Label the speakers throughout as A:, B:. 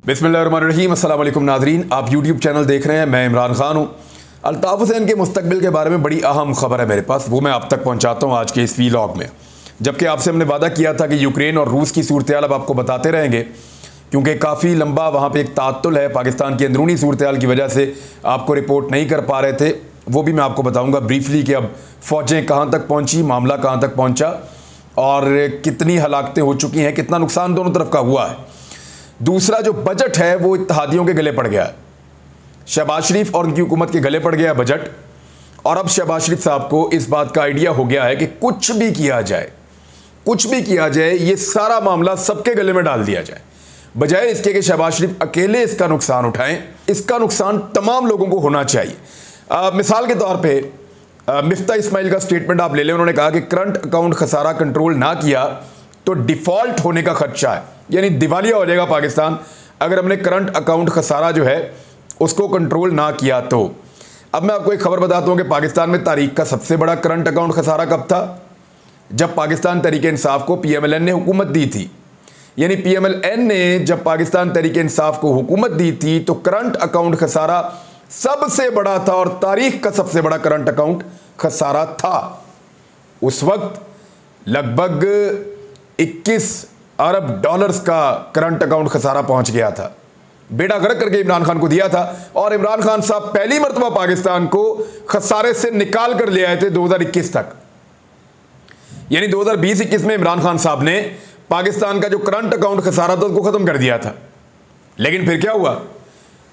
A: बिस्मिल्लाहिर्रहमानिर्रहीम। अस्सलाम वालेकुम नाज़रीन, आप यूट्यूब चैनल देख रहे हैं। मैं इमरान खान हूँ। अल्ताफ़ हुसैन के मुस्तकबिल के बारे में बड़ी अहम खबर है मेरे पास, वो मैं आप तक पहुँचाता हूँ आज के इस वीलॉग में। जबकि आपसे हमने वादा किया था कि यूक्रेन और रूस की सूरत-ए-हाल अब आपको बताते रहेंगे, क्योंकि काफ़ी लंबा वहाँ पर एक ताअत्तुल है। पाकिस्तान की अंदरूनी सूरत-ए-हाल की वजह से आपको रिपोर्ट नहीं कर पा रहे थे, वो भी मैं आपको बताऊँगा ब्रीफली कि अब फ़ौजें कहाँ तक पहुँची, मामला कहाँ तक पहुँचा और कितनी हलाकतें हो चुकी हैं, कितना नुकसान दोनों तरफ का हुआ है। दूसरा जो बजट है वो इत्तेहादियों के गले पड़ गया है। शहबाज शरीफ और उनकी हुकूमत के गले पड़ गया बजट, और अब शहबाज शरीफ साहब को इस बात का आइडिया हो गया है कि कुछ भी किया जाए, ये सारा मामला सबके गले में डाल दिया जाए, बजाय इसके कि शहबाज शरीफ अकेले इसका नुकसान उठाएं। इसका नुकसान तमाम लोगों को होना चाहिए। मिसाल के तौर पर मिफ्ता इस्माइल का स्टेटमेंट आप ले लें। उन्होंने कहा कि करंट अकाउंट खसारा कंट्रोल ना किया तो डिफ़ॉल्ट होने का खदशा है, यानी दिवालिया हो जाएगा पाकिस्तान अगर हमने करंट अकाउंट खसारा जो है उसको कंट्रोल ना किया तो। अब मैं आपको एक खबर बताता हूँ कि पाकिस्तान में तारीख का सबसे बड़ा करंट अकाउंट खसारा कब था? जब पाकिस्तान तहरीक इंसाफ को PMLN ने हुकूमत दी थी। यानी PMLN ने जब पाकिस्तान तहरीक इंसाफ को हुकूमत दी थी तो करंट अकाउंट खसारा सबसे बड़ा था, और तारीख का सबसे बड़ा करंट अकाउंट खसारा था। उस वक्त लगभग 21 अरब डॉलर्स का करंट अकाउंट खसारा पहुंच गया था। बेड़ा गर्क करके इमरान खान को दिया था, और इमरान खान साहब पहली मरतबा पाकिस्तान को खसारे से निकाल कर ले आए थे 2021 तक। यानी 2020-21 में इमरान खान साहब ने पाकिस्तान का जो करंट अकाउंट खसारा था उसको खत्म कर दिया था। लेकिन फिर क्या हुआ?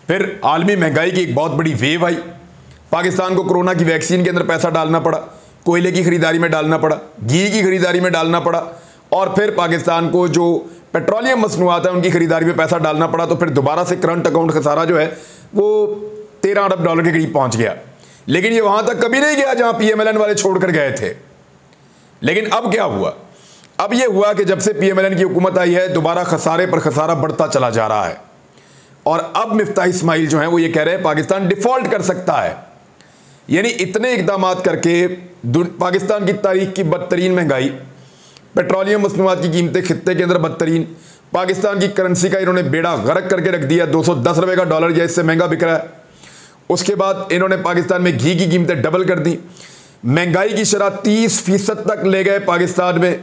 A: फिर आलमी महंगाई की एक बहुत बड़ी वेव आई। पाकिस्तान को कोरोना की वैक्सीन के अंदर पैसा डालना पड़ा, कोयले की खरीदारी में डालना पड़ा, घी की खरीदारी में डालना पड़ा, और फिर पाकिस्तान को जो पेट्रोलियम मसनूआत है उनकी खरीदारी में पैसा डालना पड़ा। तो फिर दोबारा से करंट अकाउंट खसारा जो है वो 13 अरब डॉलर के करीब पहुंच गया। लेकिन ये वहां तक कभी नहीं गया जहां PMLN वाले छोड़कर गए थे। लेकिन अब क्या हुआ? अब ये हुआ कि जब से PMLN की हुकूमत आई है दोबारा खसारे पर खसारा बढ़ता चला जा रहा है, और अब मिफ्ता इस्माइल जो है वो ये कह रहे हैं पाकिस्तान डिफॉल्ट कर सकता है। यानी इतने इकदाम करके पाकिस्तान की तारीख की बदतरीन महंगाई, पेट्रोलियम मसनूआत की कीमतें खित्ते के अंदर बदतरीन, पाकिस्तान की करेंसी का इन्होंने बेड़ा गर्क करके रख दिया। 210 रुपये का डॉलर या इससे महंगा बिक रहा है। उसके बाद इन्होंने पाकिस्तान में घी की कीमतें डबल कर दी। महंगाई की शरह 30% तक ले गए पाकिस्तान में।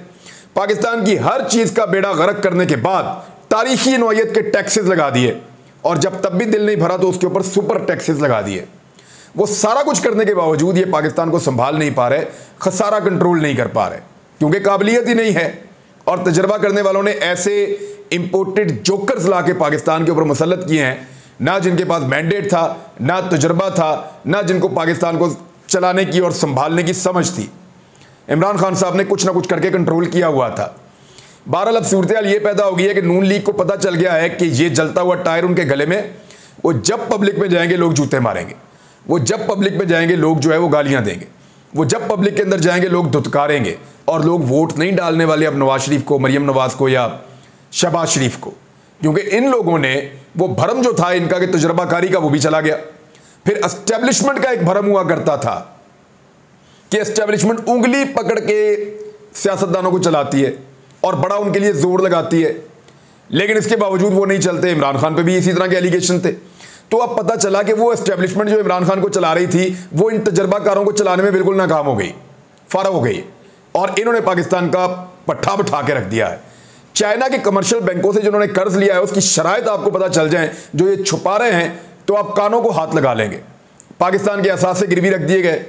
A: पाकिस्तान की हर चीज़ का बेड़ा गर्क करने के बाद तारीखी नौयत के टैक्सेस लगा दिए, और जब तब भी दिल नहीं भरा तो उसके ऊपर सुपर टैक्सेस लगा दिए। वो सारा कुछ करने के बावजूद ये पाकिस्तान को संभाल नहीं पा रहे, खसारा कंट्रोल नहीं कर पा रहे, क्योंकि काबिलियत ही नहीं है। और तजर्बा करने वालों ने ऐसे इंपोर्टेड जोकर्स ला के पाकिस्तान के ऊपर मुसल्लत किए हैं, ना जिनके पास मैंडेट था, ना तजर्बा था, ना जिनको पाकिस्तान को चलाने की और संभालने की समझ थी। इमरान खान साहब ने कुछ ना कुछ करके कंट्रोल किया हुआ था। बहरहाल अब सूरत-ए-हाल ये पैदा हो गई है कि नून लीग को पता चल गया है कि ये जलता हुआ टायर उनके गले में, वो जब पब्लिक में जाएंगे लोग जूते मारेंगे, वो जब पब्लिक में जाएंगे लोग जो है वो गालियाँ देंगे, वो जब पब्लिक के अंदर जाएंगे लोग धुतकारेंगे, और लोग वोट नहीं डालने वाले अब नवाज शरीफ को, मरियम नवाज को या शहबाज शरीफ को, क्योंकि इन लोगों ने वो भरम जो था इनका कि तजर्बाकारी का वो भी चला गया। फिर एस्टेब्लिशमेंट का एक भरम हुआ करता था कि एस्टेब्लिशमेंट उंगली पकड़ के सियासतदानों को चलाती है और बड़ा उनके लिए जोर लगाती है, लेकिन इसके बावजूद वो नहीं चलते। इमरान खान पे भी इसी तरह के एलिगेशन थे। तो अब पता चला कि वो एस्टेब्लिशमेंट जो इमरान खान को चला रही थी वो इन तजर्बाकारों को चलाने में बिल्कुल नाकाम हो गई, फारा हो गई, और इन्होंने पाकिस्तान का पट्टा बिठा के रख दिया है। चाइना के कमर्शियल बैंकों से जिन्होंने कर्ज लिया है उसकी शराइत आपको पता चल जाए, जो ये छुपा रहे हैं, तो आप कानों को हाथ लगा लेंगे। पाकिस्तान के असास से गिरवी रख दिए गए,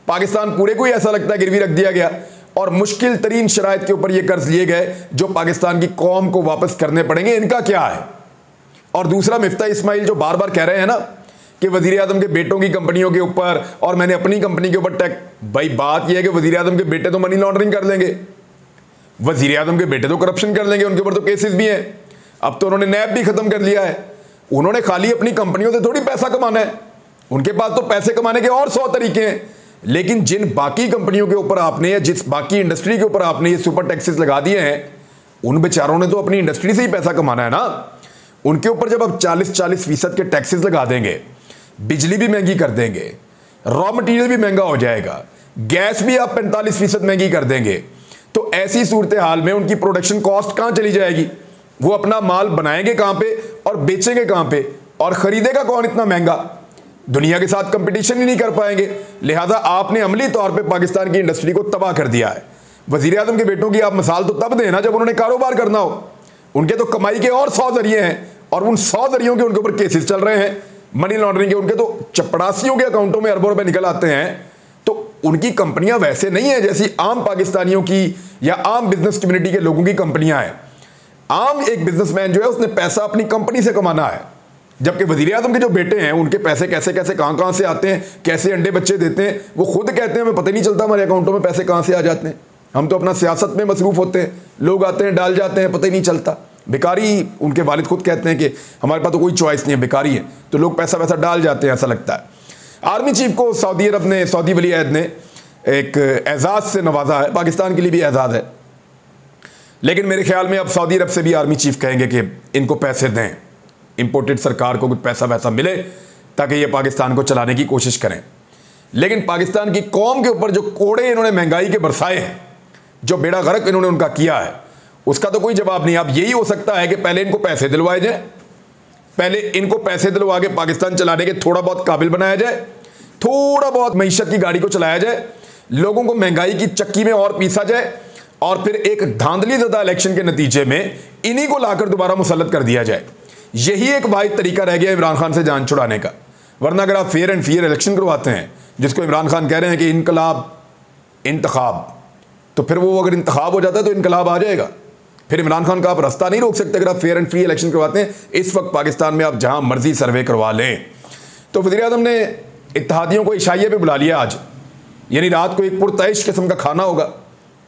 A: पाकिस्तान पूरे को ही ऐसा लगता है गिरवी रख दिया गया, और मुश्किल तरीन शराइत के ऊपर ये कर्ज लिए गए जो पाकिस्तान की कौम को वापस करने पड़ेंगे। इनका क्या है? और दूसरा, मिफ्ता इस्माइल जो बार बार कह रहे हैं ना कि वज़ीर आज़म के बेटों की कंपनियों के ऊपर और मैंने अपनी कंपनी के ऊपर टैक्स, भाई बात यह है कि वज़ीर आज़म के बेटे तो मनी लॉन्ड्रिंग कर लेंगे, वज़ीर आज़म के बेटे तो करप्शन कर लेंगे, उनके ऊपर तो केसेस भी हैं। अब तो उन्होंने नैब भी ख़त्म कर लिया है। उन्होंने खाली अपनी कंपनियों से थोड़ी पैसा कमाना है, उनके पास तो पैसे कमाने के और 100 तरीके हैं। लेकिन जिन बाकी कंपनियों के ऊपर आपने या जिस बाकी इंडस्ट्री के ऊपर आपने ये सुपर टैक्सेस लगा दिए हैं, उन बेचारों ने तो अपनी इंडस्ट्री से ही पैसा कमाना है ना। उनके ऊपर जब आप 40-40% के टैक्सेस लगा देंगे, बिजली भी महंगी कर देंगे, रॉ मटेरियल भी महंगा हो जाएगा, गैस भी आप 45% महंगी कर देंगे, तो ऐसी सूरत हाल में उनकी प्रोडक्शन कॉस्ट कहाँ चली जाएगी? वो अपना माल बनाएंगे कहाँ पे और बेचेंगे कहां पे और खरीदेगा कौन इतना महंगा? दुनिया के साथ कंपटीशन ही नहीं कर पाएंगे। लिहाजा आपने अमली तौर पे पाकिस्तान की इंडस्ट्री को तबाह कर दिया है। वजीर आजम के बेटों की आप मिसाल तो तब देना जब उन्होंने कारोबार करना हो। उनके तो कमाई के और 100 जरिए हैं और उन 100 जरियों के उनके ऊपर केसेस चल रहे हैं, मनी लॉन्ड्रिंग के। उनके तो चपड़ासियों के अकाउंटों में अरबों रुपए निकल आते हैं। तो उनकी कंपनियां वैसे नहीं है जैसी आम पाकिस्तानियों की या आम बिजनेस कम्युनिटी के लोगों की कंपनियां हैं। आम एक बिजनेसमैन जो है उसने पैसा अपनी कंपनी से कमाना है, जबकि वजीर आजम के जो बेटे हैं उनके पैसे कैसे कैसे कहां से आते हैं, कैसे अंडे बच्चे देते हैं, वो खुद कहते हैं हमें पता ही नहीं चलता हमारे अकाउंटों में पैसे कहां से आ जाते हैं। हम तो अपना सियासत में मसरूफ होते हैं, लोग आते हैं डाल जाते हैं, पता ही नहीं चलता। बेकारी, उनके वालिद खुद कहते हैं कि हमारे पास तो कोई चॉइस नहीं है, बेकारी है, तो लोग पैसा वैसा डाल जाते हैं, ऐसा लगता है। आर्मी चीफ को सऊदी अरब ने, सऊदी वली अहद ने एक एजाज़ से नवाजा है। पाकिस्तान के लिए भी एजाज़ है, लेकिन मेरे ख्याल में अब सऊदी अरब से भी आर्मी चीफ कहेंगे कि इनको पैसे दें, इंपोर्टेड सरकार को कुछ पैसा वैसा मिले ताकि ये पाकिस्तान को चलाने की कोशिश करें। लेकिन पाकिस्तान की कौम के ऊपर जो कोड़े इन्होंने महंगाई के बरसाए हैं, जो बेड़ा गर्क इन्होंने उनका किया है, उसका तो कोई जवाब नहीं। अब यही हो सकता है कि पहले इनको पैसे दिलवाए जाए, पहले इनको पैसे दिलवा के पाकिस्तान चलाने के थोड़ा बहुत काबिल बनाया जाए, थोड़ा बहुत मईशत की गाड़ी को चलाया जाए, लोगों को महंगाई की चक्की में और पीसा जाए, और फिर एक धांधली ज़दा इलेक्शन के नतीजे में इन्हीं को लाकर दोबारा मुसल्लत कर दिया जाए। यही एक वाहिद तरीका रह गया इमरान खान से जान छुड़ाने का। वरना अगर आप फेयर एंड फेयर इलेक्शन करवाते हैं, जिसको इमरान खान कह रहे हैं कि इनकलाब, इंतखाब, तो फिर वो अगर इंतखाब हो जाता है तो इनकलाब आ जाएगा। फिर इमरान खान का आप रास्ता नहीं रोक सकते अगर आप फेयर एंड फ्री इलेक्शन करवाते हैं। इस वक्त पाकिस्तान में आप जहां मर्जी सर्वे करवा लें। तो वज़ीर आज़म ने इत्तेहादियों को इशाइये पे बुला लिया आज, यानी रात को एक पुरतैश किस्म का खाना होगा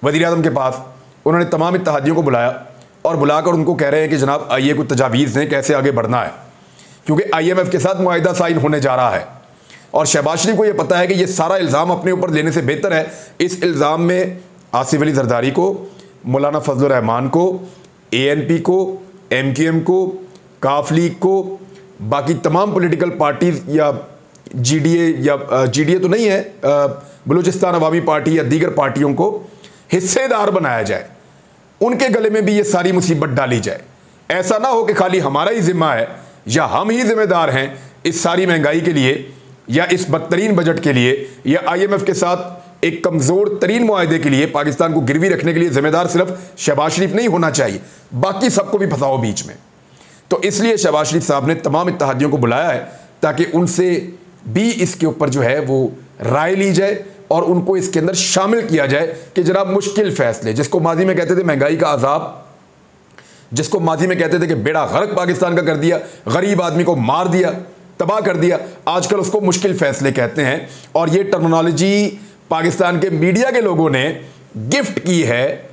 A: वज़ीर आज़म के पास। उन्होंने तमाम इत्तेहादियों को बुलाया और बुलाकर उनको कह रहे हैं कि जनाब आइए कुछ तजावीज़ दें कैसे आगे बढ़ना है, क्योंकि IMF के साथ मुआहिदा साइन होने जा रहा है। और शहबाज शरीफ को यह पता है कि यह सारा इल्ज़ाम अपने ऊपर लेने से बेहतर है इस इल्ज़ाम में आसिफ अली जरदारी को, मौलाना फजल रहमान को, ANP को, MQM को, काफ लीग को, बाकी तमाम पॉलिटिकल पार्टीज या GDA तो नहीं है, बलूचिस्तान अवामी पार्टी या दीगर पार्टियों को हिस्सेदार बनाया जाए, उनके गले में भी ये सारी मुसीबत डाली जाए। ऐसा ना हो कि खाली हमारा ही जिम्मा है या हम ही जिम्मेदार हैं इस सारी महंगाई के लिए या इस बदतरीन बजट के लिए या IMF के साथ एक कमज़ोर तरीन मुआहदे के लिए। पाकिस्तान को गिरवी रखने के लिए जिम्मेदार सिर्फ शहबाज शरीफ नहीं होना चाहिए, बाकी सबको भी फंसाओ बीच में। तो इसलिए शहबाज शरीफ साहब ने तमाम इत्तेहादियों को बुलाया है ताकि उनसे भी इसके ऊपर जो है वो राय ली जाए और उनको इसके अंदर शामिल किया जाए कि जनाब मुश्किल फैसले, जिसको माजी में कहते थे महंगाई का अजाब, जिसको माजी में कहते थे कि बेड़ा गर्क पाकिस्तान का कर दिया, गरीब आदमी को मार दिया, तबाह कर दिया, आजकल उसको मुश्किल फैसले कहते हैं। और ये टर्मिनोलॉजी पाकिस्तान के मीडिया के लोगों ने गिफ्ट की है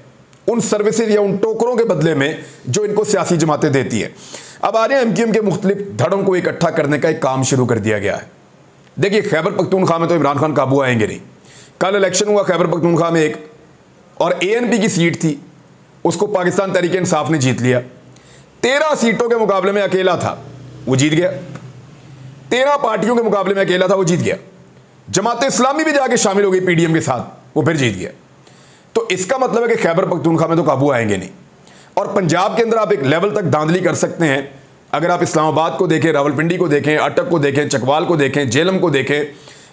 A: उन सर्विसेज या उन टोकरों के बदले में जो इनको सियासी जमातें देती है। अब आ रहे हैं MQM के मुख्तलिफ धड़ों को इकट्ठा करने का एक काम शुरू कर दिया गया है। देखिए, खैबर पख्तूनख्वा में तो इमरान खान काबू आएंगे नहीं। कल इलेक्शन हुआ खैबर पख्तूनख्वा में एक, और ANP की सीट थी, उसको पाकिस्तान तहरीक इंसाफ ने जीत लिया। 13 सीटों के मुकाबले में अकेला था, वो जीत गया। 13 पार्टियों के मुकाबले में अकेला था, वो जीत गया। जमात इस्लामी भी जाके शामिल हो गई PDM के साथ, वो फिर जीत गया। तो इसका मतलब है कि खैबर पख्तूनख्वा में तो काबू आएंगे नहीं। और पंजाब के अंदर आप एक लेवल तक धांधली कर सकते हैं। अगर आप इस्लामाबाद को देखें, रावलपिंडी को देखें, अटक को देखें, चकवाल को देखें, जेलम को देखें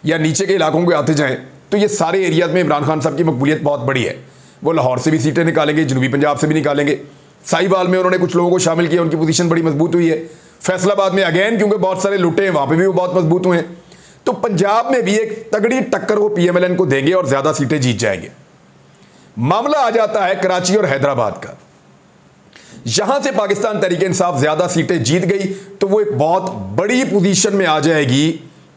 A: या नीचे के इलाकों को आते जाएं, तो ये सारे एरियाज में इमरान खान साहब की मकबूलियत बहुत बड़ी है। वो लाहौर से भी सीटें निकालेंगे, जनूबी पंजाब से भी निकालेंगे। साहिवाल में उन्होंने कुछ लोगों को शामिल किया, उनकी पोजीशन बड़ी मजबूत हुई है। फैसलाबाद में अगेन क्योंकि बहुत सारे लुटे हैं, वहाँ पर भी वो बहुत मजबूत हुए हैं। तो पंजाब में भी एक तगड़ी टक्कर वो PMLN को देंगे और ज़्यादा सीटें जीत जाएंगे। मामला आ जाता है कराची और हैदराबाद का। यहां से पाकिस्तान तहरीक इंसाफ ज्यादा सीटें जीत गई तो वो एक बहुत बड़ी पोजीशन में आ जाएगी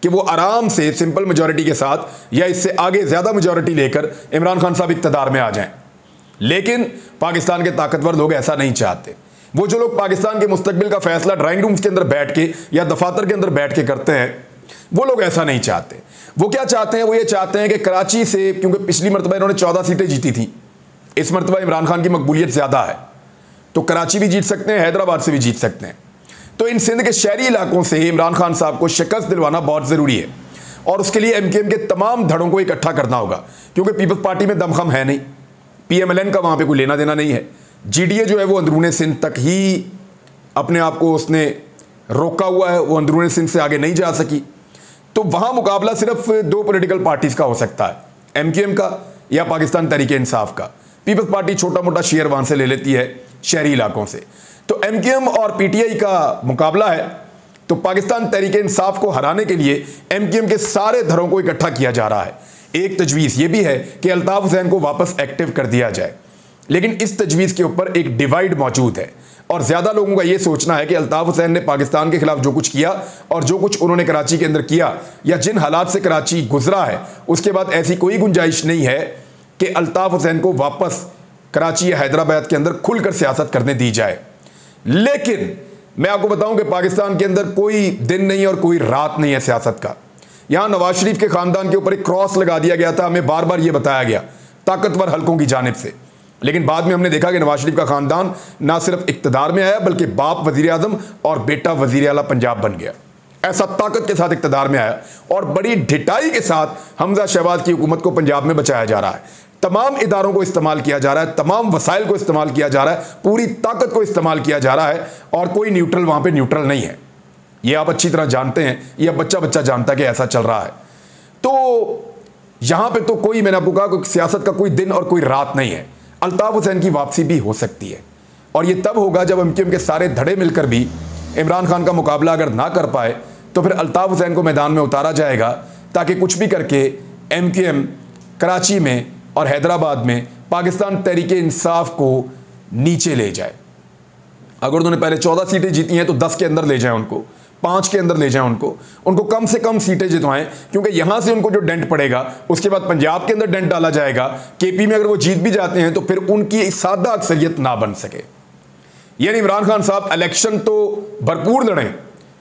A: कि वो आराम से सिंपल मेजॉरिटी के साथ या इससे आगे ज्यादा मेजॉरिटी लेकर इमरान खान साहब इक्तदार में आ जाएं। लेकिन पाकिस्तान के ताकतवर लोग ऐसा नहीं चाहते। वो जो लोग पाकिस्तान के मुस्तकबिल का फैसला ड्राइंग रूम्स के अंदर बैठ के या दफातर के अंदर बैठ के करते हैं, वो लोग ऐसा नहीं चाहते। वो क्या चाहते हैं? वो ये चाहते हैं कि कराची से, क्योंकि पिछली मरतबा इन्होंने 14 सीटें जीती थी, इस मरतबा इमरान खान की मकबूलियत ज्यादा है, तो कराची भी जीत सकते हैं, हैदराबाद से भी जीत सकते हैं। तो इन सिंध के शहरी इलाकों से इमरान खान साहब को शिकस्त दिलवाना बहुत ज़रूरी है और उसके लिए MQM के तमाम धड़ों को इकट्ठा करना होगा, क्योंकि पीपल्स पार्टी में दमखम है नहीं, PMLN का वहाँ पे कोई लेना देना नहीं है। GDA जो है वो अंदरूने सिंध तक ही अपने आप को उसने रोका हुआ है, वो अंदरूनी सिंध से आगे नहीं जा सकी। तो वहाँ मुकाबला सिर्फ दो पॉलिटिकल पार्टीज़ का हो सकता है, MQM का या पाकिस्तान तहरीक इंसाफ का। पीपल्स पार्टी छोटा मोटा शेयर वहाँ से ले लेती है शहरी इलाकों से। तो MQM और PTI का मुकाबला है। तो पाकिस्तान तहरीक इंसाफ को हराने के लिए MQM के सारे धड़ों को इकट्ठा किया जा रहा है। एक तजवीज़ ये भी है कि अल्ताफ़ हुसैन को वापस एक्टिव कर दिया जाए, लेकिन इस तजवीज़ के ऊपर एक डिवाइड मौजूद है और ज़्यादा लोगों का ये सोचना है कि अल्ताफ़ हुसैन ने पाकिस्तान के खिलाफ जो कुछ किया और जो कुछ उन्होंने कराची के अंदर किया या जिन हालात से कराची गुजरा है, उसके बाद ऐसी कोई गुंजाइश नहीं है कि अल्ताफ़ हुसैन को वापस कराची या हैदराबाद के अंदर खुलकर सियासत करने दी जाए। लेकिन मैं आपको बताऊं कि पाकिस्तान के अंदर कोई दिन नहीं और कोई रात नहीं है सियासत का। यहां नवाज शरीफ के खानदान के ऊपर एक क्रॉस लगा दिया गया था, हमें बार बार यह बताया गया ताकतवर हलकों की जानिब से, लेकिन बाद में हमने देखा कि नवाज शरीफ का खानदान ना सिर्फ इक्तदार में आया बल्कि बाप वजीर आजम और बेटा वजीर आला पंजाब बन गया। ऐसा ताकत के साथ इक्तदार में आया और बड़ी ढिठाई के साथ हमजा शहबाज की हुकूमत को पंजाब में बचाया जा रहा है। तमाम इदारों को इस्तेमाल किया जा रहा है, तमाम वसाइल को इस्तेमाल किया जा रहा है, पूरी ताकत को इस्तेमाल किया जा रहा है और कोई न्यूट्रल वहां पे न्यूट्रल नहीं है। ये आप अच्छी तरह जानते हैं, ये बच्चा बच्चा जानता है कि ऐसा चल रहा है। तो यहां पे तो कोई, मैंने आपको कहा, सियासत का कोई दिन और कोई रात नहीं है। अल्ताफ़ हुसैन की वापसी भी हो सकती है और ये तब होगा जब MQM के सारे धड़े मिलकर भी इमरान खान का मुकाबला अगर ना कर पाए तो फिर अल्ताफ़ हुसैन को मैदान में उतारा जाएगा ताकि कुछ भी करके MQM कराची में और हैदराबाद में पाकिस्तान तहरीक इंसाफ को नीचे ले जाए। अगर उन्होंने पहले 14 सीटें जीती हैं तो 10 के अंदर ले जाएं, उनको 5 के अंदर ले जाएं, उनको कम से कम सीटें जितवाएं, क्योंकि यहां से उनको जो डेंट पड़ेगा उसके बाद पंजाब के अंदर डेंट डाला जाएगा। KP में अगर वो जीत भी जाते हैं तो फिर उनकी सादा अक्सरियत ना बन सके। यानी इमरान खान साहब इलेक्शन तो भरपूर लड़ें,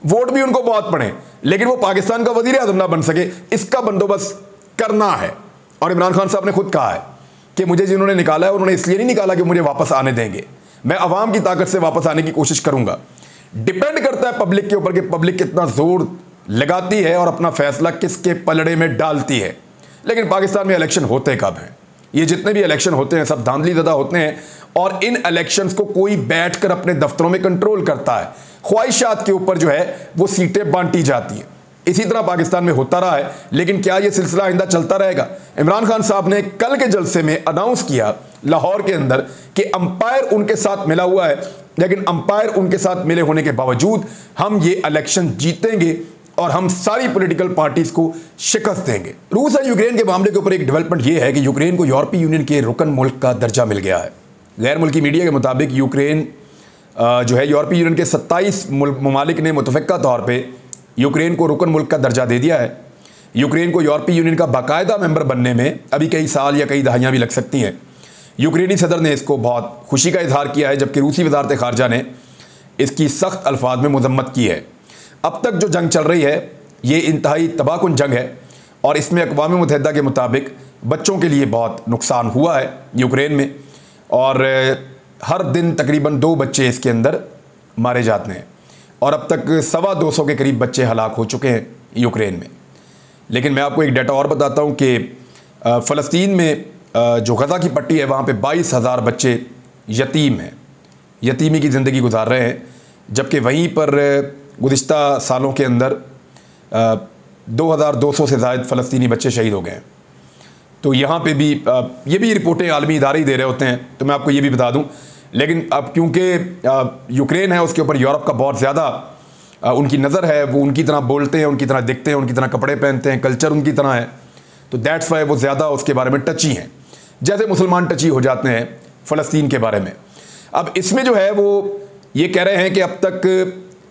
A: वोट भी उनको बहुत पड़े, लेकिन वो पाकिस्तान का वजीर आजम ना बन सके, इसका बंदोबस्त करना है। और इमरान खान साहब ने खुद कहा है कि मुझे जिन्होंने निकाला है उन्होंने इसलिए नहीं निकाला कि मुझे वापस आने देंगे, मैं अवाम की ताकत से वापस आने की कोशिश करूंगा। डिपेंड करता है पब्लिक के ऊपर कि पब्लिक कितना जोर लगाती है और अपना फैसला किसके पलड़े में डालती है। लेकिन पाकिस्तान में इलेक्शन होते कब हैं? ये जितने भी इलेक्शन होते हैं सब धांधली ज़्यादा होते हैं और इन इलेक्शंस को कोई बैठकर अपने दफ्तरों में कंट्रोल करता है। ख्वाहिशात के ऊपर जो है वो सीटें बांटी जाती हैं। इसी तरह पाकिस्तान में होता रहा है, लेकिन क्या ये सिलसिला आइंदा चलता रहेगा? इमरान खान साहब ने कल के जलसे में अनाउंस किया लाहौर के अंदर कि अंपायर उनके साथ मिला हुआ है, लेकिन अंपायर उनके साथ मिले होने के बावजूद हम ये इलेक्शन जीतेंगे और हम सारी पॉलिटिकल पार्टीज को शिकस्त देंगे। रूस और यूक्रेन के मामले के ऊपर एक डेवलपमेंट ये है कि यूक्रेन को यूरोपीय यूनियन के रुकन मुल्क का दर्जा मिल गया है। गैर मुल्की मीडिया के मुताबिक यूक्रेन जो है यूरोपीय यूनियन के 27 ममालिक ने मुतफ़िक़ा तौर पर यूक्रेन को रुकन मुल्क का दर्जा दे दिया है। यूक्रेन को यूरोपीय यूनियन का बाकायदा मेंबर बनने में अभी कई साल या कई दहाइयाँ भी लग सकती हैं। यूक्रेनी सदर ने इसको बहुत खुशी का इजहार किया है, जबकि रूसी वजारत खारजा ने इसकी सख्त अल्फाज में मजम्मत की है। अब तक जो जंग चल रही है ये इंतहाई तबाहकुन जंग है और इसमें अक़वाम मुत्तहिदा के मुताबिक बच्चों के लिए बहुत नुकसान हुआ है यूक्रेन में, और हर दिन तकरीबन 2 बच्चे इसके अंदर मारे जाते हैं और अब तक 225 के करीब बच्चे हलाक हो चुके हैं यूक्रेन में। लेकिन मैं आपको एक डाटा और बताता हूँ कि फ़लस्तीन में जो गज़ा की पट्टी है वहाँ पे 22,000 बच्चे यतीम हैं, यतीमी की ज़िंदगी गुजार रहे हैं, जबकि वहीं पर गुज़िश्ता सालों के अंदर 2200 से ज़ायद फ़लस्तीनी बच्चे शहीद हो गए हैं। तो यहाँ पे भी ये भी रिपोर्टें आलमी इदारे ही दे रहे होते हैं, तो मैं आपको ये भी बता दूँ। लेकिन अब क्योंकि यूक्रेन है उसके ऊपर यूरोप का बहुत ज़्यादा उनकी नज़र है, वो उनकी तरह बोलते हैं, उनकी तरह दिखते हैं, उनकी तरह कपड़े पहनते हैं, कल्चर उनकी तरह है, तो दैट्स वाई वो ज़्यादा उसके बारे में टची हैं, जैसे मुसलमान टची हो जाते हैं फ़लस्तीन के बारे में। अब इसमें जो है वो ये कह रहे हैं कि अब तक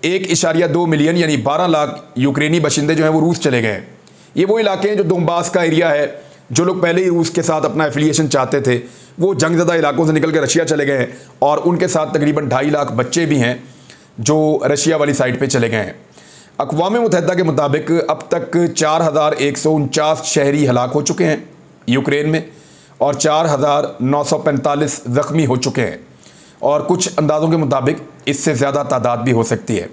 A: 1.2 मिलियन यानी 12 लाख यूक्रेनी बशिंदे जो हैं वो रूस चले गए हैं। ये वो इलाके हैं जो दोंबास का एरिया है, जो लोग पहले ही रूस के साथ अपना एफिलिएशन चाहते थे वो जंगज़दा इलाकों से निकल के रशिया चले गए हैं और उनके साथ तकरीबन 2.5 लाख बच्चे भी हैं जो रशिया वाली साइड पे चले गए हैं। अक़वाम मुत्तहिदा के मुताबिक अब तक 4,149 शहरी हलाक हो चुके हैं यूक्रेन में और 4,945 ज़ख्मी हो चुके हैं और कुछ अंदाज़ों के मुताबिक इससे ज़्यादा तादाद भी हो सकती है।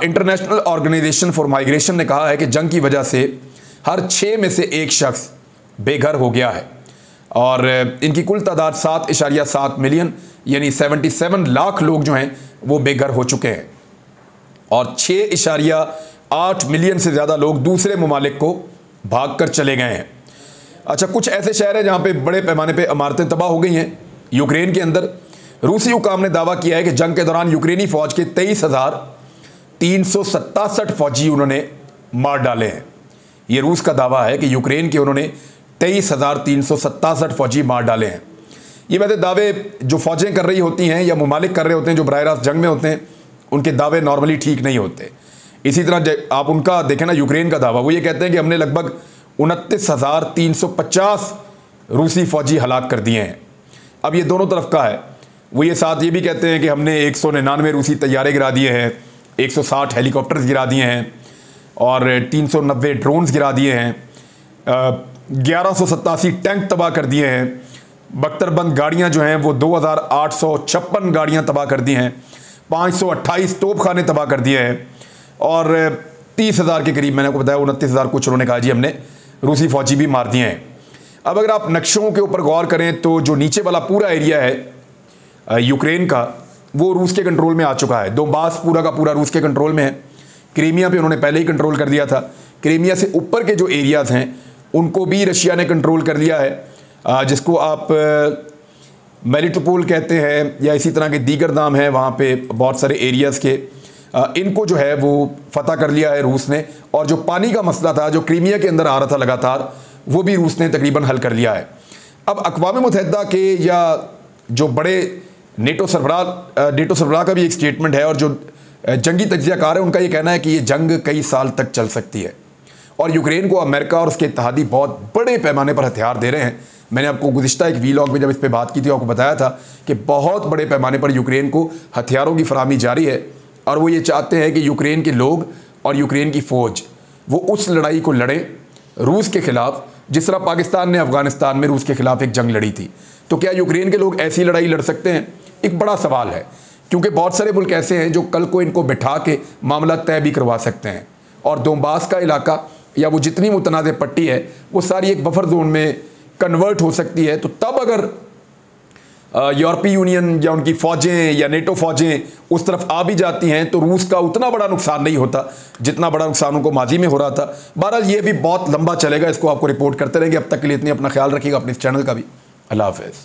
A: इंटरनेशनल ऑर्गेनाइजेशन फॉर माइग्रेशन ने कहा है कि जंग की वजह से हर 6 में से 1 शख्स बेघर हो गया है और इनकी कुल तादाद 7.7 मिलियन यानी 77 लाख लोग जो हैं वो बेघर हो चुके हैं। और 6.8 मिलियन से ज़्यादा लोग दूसरे ममालिक को भाग कर चले गए हैं। अच्छा, कुछ ऐसे शहर हैं जहाँ पे बड़े पैमाने पे इमारतें तबाह हो गई हैं। यूक्रेन के अंदर रूसी हुकाम ने दावा किया है कि जंग के दौरान यूक्रेनी फ़ौज के 23,367 फौजी उन्होंने मार डाले हैं। ये रूस का दावा है कि यूक्रेन के उन्होंने 23,367 फौजी मार डाले हैं। ये वैसे दावे जो फ़ौजें कर रही होती हैं या ममालिक कर रहे होते हैं जो बराह रास्त जंग में होते हैं, उनके दावे नॉर्मली ठीक नहीं होते। इसी तरह आप उनका देखें ना, यूक्रेन का दावा, वो ये कहते हैं कि हमने लगभग 29,350 रूसी फ़ौजी हलाक कर दिए हैं। अब ये दोनों तरफ का है। वो ये साथ ये भी कहते हैं कि हमने 199 रूसी तैयारे गिरा दिए हैं, 160 हेलीकॉप्टर्स गिरा दिए हैं और 390 ड्रोन्स गिरा दिए हैं, 1187 टैंक तबाह कर दिए हैं, बख्तरबंद गाड़ियां जो हैं वो 2,856 गाड़ियां तबाह कर दी हैं, 528 तोपखाने तबाह कर दिए हैं और 30,000 के करीब, मैंने आपको बताया 29,000 कुछ उन्होंने कहा जी हमने रूसी फ़ौजी भी मार दिए हैं। अब अगर आप नक्शों के ऊपर गौर करें तो जो नीचे वाला पूरा एरिया है यूक्रेन का, वो रूस के कंट्रोल में आ चुका है। दोनबास पूरा का पूरा रूस के कंट्रोल में है। क्रीमिया पे उन्होंने पहले ही कंट्रोल कर दिया था। क्रीमिया से ऊपर के जो एरियाज़ हैं उनको भी रशिया ने कंट्रोल कर लिया है, जिसको आप मेलिटोपोल कहते हैं या इसी तरह के दीगर नाम हैं। वहाँ पे बहुत सारे एरियाज़ के इनको जो है वो फतह कर लिया है रूस ने। और जो पानी का मसला था जो क्रीमिया के अंदर आ रहा था लगातार, वो भी रूस ने तकरीबन हल कर लिया है। अब अक़वाम मुत्तहिदा के या जो बड़े नेटो सरबराह का भी एक स्टेटमेंट है और जो जंगी तज्ज़ियाकार है उनका ये कहना है कि ये जंग कई साल तक चल सकती है और यूक्रेन को अमेरिका और उसके इत्तेहादी बहुत बड़े पैमाने पर हथियार दे रहे हैं। मैंने आपको गुज़िश्ता एक वीलॉग में जब इस पर बात की थी आपको बताया था कि बहुत बड़े पैमाने पर यूक्रेन को हथियारों की फराहमी जारी है और वो ये चाहते हैं कि यूक्रेन के लोग और यूक्रेन की फ़ौज वो उस लड़ाई को लड़ें रूस के ख़िलाफ़ जिस तरह पाकिस्तान ने अफ़गानिस्तान में रूस के ख़िलाफ़ एक जंग लड़ी थी। तो क्या यूक्रेन के लोग ऐसी लड़ाई लड़ सकते हैं? एक बड़ा सवाल है, क्योंकि बहुत सारे मुल्क ऐसे हैं जो कल को इनको बिठा के मामला तय भी करवा सकते हैं और दोनबास का इलाका या वो जितनी मुतनाज़ पट्टी है वो सारी एक बफर जोन में कन्वर्ट हो सकती है। तो तब अगर यूरोपीय यूनियन या उनकी फ़ौजें या नेटो फ़ौजें उस तरफ आ भी जाती हैं तो रूस का उतना बड़ा नुकसान नहीं होता जितना बड़ा नुकसान उनको माजी में हो रहा था। बहरहाल ये भी बहुत लंबा चलेगा, इसको आपको रिपोर्ट करते रहेंगे। अब तक के लिए इतनी अपना ख्याल रखिएगा, अपने इस चैनल का भी। अल्लाह हाफ़िज़।